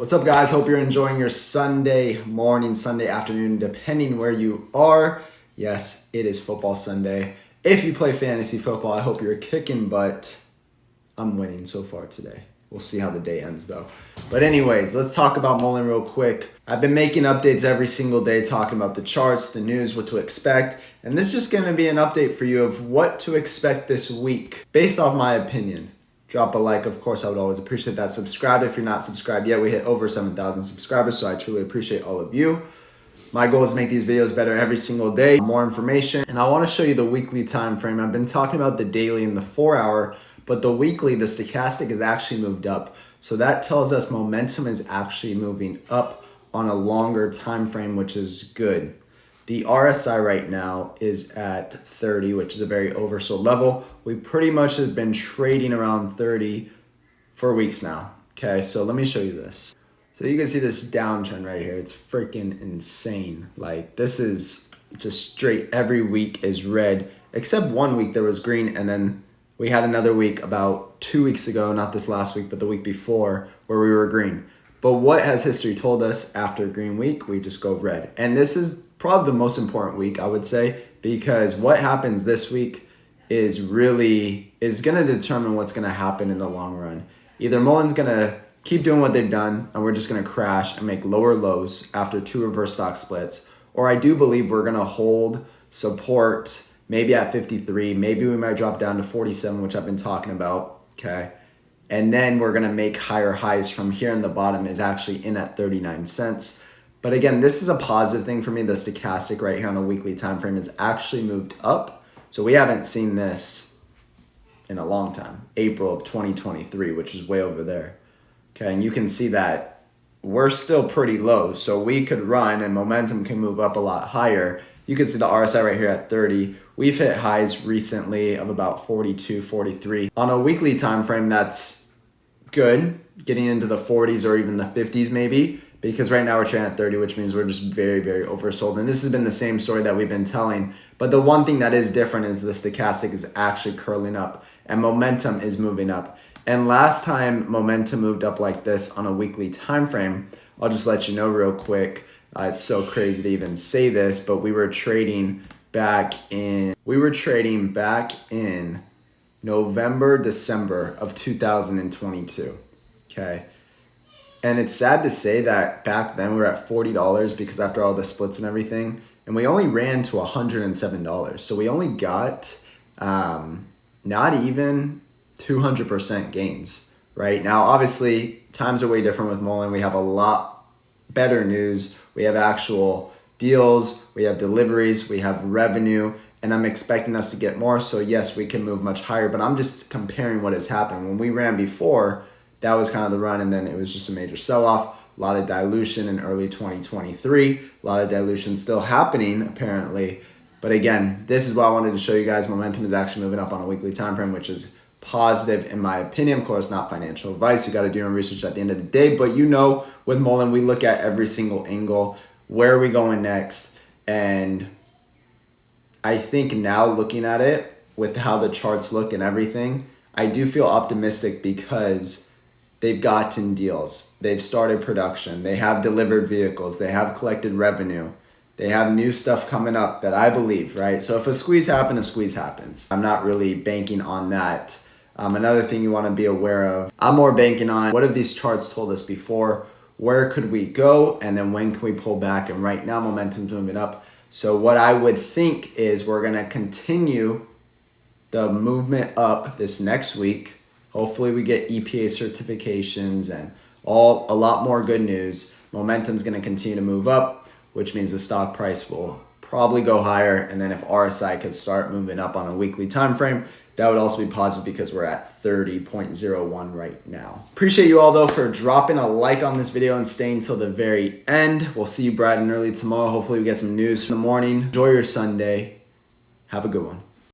What's up, guys? Hope you're enjoying your Sunday morning, Sunday afternoon, depending where you are. Yes, it is football Sunday. If you play fantasy football, I hope you're kicking butt. I'm winning so far today. We'll see how the day ends, though. But anyways, let's talk about Mullen real quick. I've been making updates every single day, talking about the charts, the news, what to expect. And this is just going to be an update for you of what to expect this week, based off my opinion. Drop a like, of course, I would always appreciate that. Subscribe if you're not subscribed yet. We hit over 7,000 subscribers, so I truly appreciate all of you. My goal is to make these videos better every single day, more information. And I want to show you the weekly time frame. I've been talking about the daily and the 4-hour, but the weekly, the stochastic is actually moved up. So that tells us momentum is actually moving up on a longer time frame, which is good. The RSI right now is at 30, which is a very oversold level. We pretty much have been trading around 30 for weeks now. Okay, so let me show you this. So you can see this downtrend right here. It's freaking insane. Like, this is just straight. Every week is red, except 1 week there was green, and then we had another week about 2 weeks ago, not this last week, but the week before, where we were green. But what has history told us? After green week, we just go red. And this is probably the most important week, I would say, because what happens this week is going to determine what's going to happen in the long run. Either Mullen's going to keep doing what they've done, and we're just going to crash and make lower lows after 2 reverse stock splits, or I do believe we're going to hold support maybe at 53. Maybe we might drop down to 47, which I've been talking about, okay? And then we're going to make higher highs from here, and the bottom is actually in at 39 cents. But again, this is a positive thing for me. The stochastic right here on a weekly time frame is actually moved up. So we haven't seen this in a long time. April of 2023, which is way over there. Okay, and you can see that we're still pretty low. So we could run and momentum can move up a lot higher. You can see the RSI right here at 30. We've hit highs recently of about 42, 43. On a weekly time frame, that's good. Getting into the 40s or even the 50s maybe. Because right now we're trading at 30, which means we're just very, very oversold. And this has been the same story that we've been telling. But the one thing that is different is the stochastic is actually curling up and momentum is moving up. And last time momentum moved up like this on a weekly time frame, I'll just let you know real quick. It's so crazy to even say this, but we were trading back in November, December of 2022. Okay. And it's sad to say that back then we were at $40 because after all the splits and everything, and we only ran to $107. So we only got not even 200% gains, right? Now, obviously, times are way different with Mullen. We have a lot better news. We have actual deals, we have deliveries, we have revenue, and I'm expecting us to get more. So yes, we can move much higher, but I'm just comparing what has happened. When we ran before, that was kind of the run, and then it was just a major sell-off. A lot of dilution in early 2023. A lot of dilution still happening, apparently. But again, this is what I wanted to show you guys. Momentum is actually moving up on a weekly time frame, which is positive in my opinion. Of course, not financial advice. You got to do your research at the end of the day. But you know, with Mullen, we look at every single angle. Where are we going next? And I think now looking at it with how the charts look and everything, I do feel optimistic because they've gotten deals. They've started production. They have delivered vehicles. They have collected revenue. They have new stuff coming up that I believe, right? So if a squeeze happens, a squeeze happens. I'm not really banking on that. Another thing you want to be aware of, I'm more banking on what have these charts told us before? Where could we go? And then when can we pull back? And right now, momentum's moving up. So what I would think is we're going to continue the movement up this next week. Hopefully we get EPA certifications and a lot more good news. Momentum's going to continue to move up, which means the stock price will probably go higher. And then if RSI could start moving up on a weekly time frame, that would also be positive because we're at 30.01 right now. Appreciate you all though for dropping a like on this video and staying till the very end. We'll see you bright and early tomorrow. Hopefully we get some news in the morning. Enjoy your Sunday. Have a good one.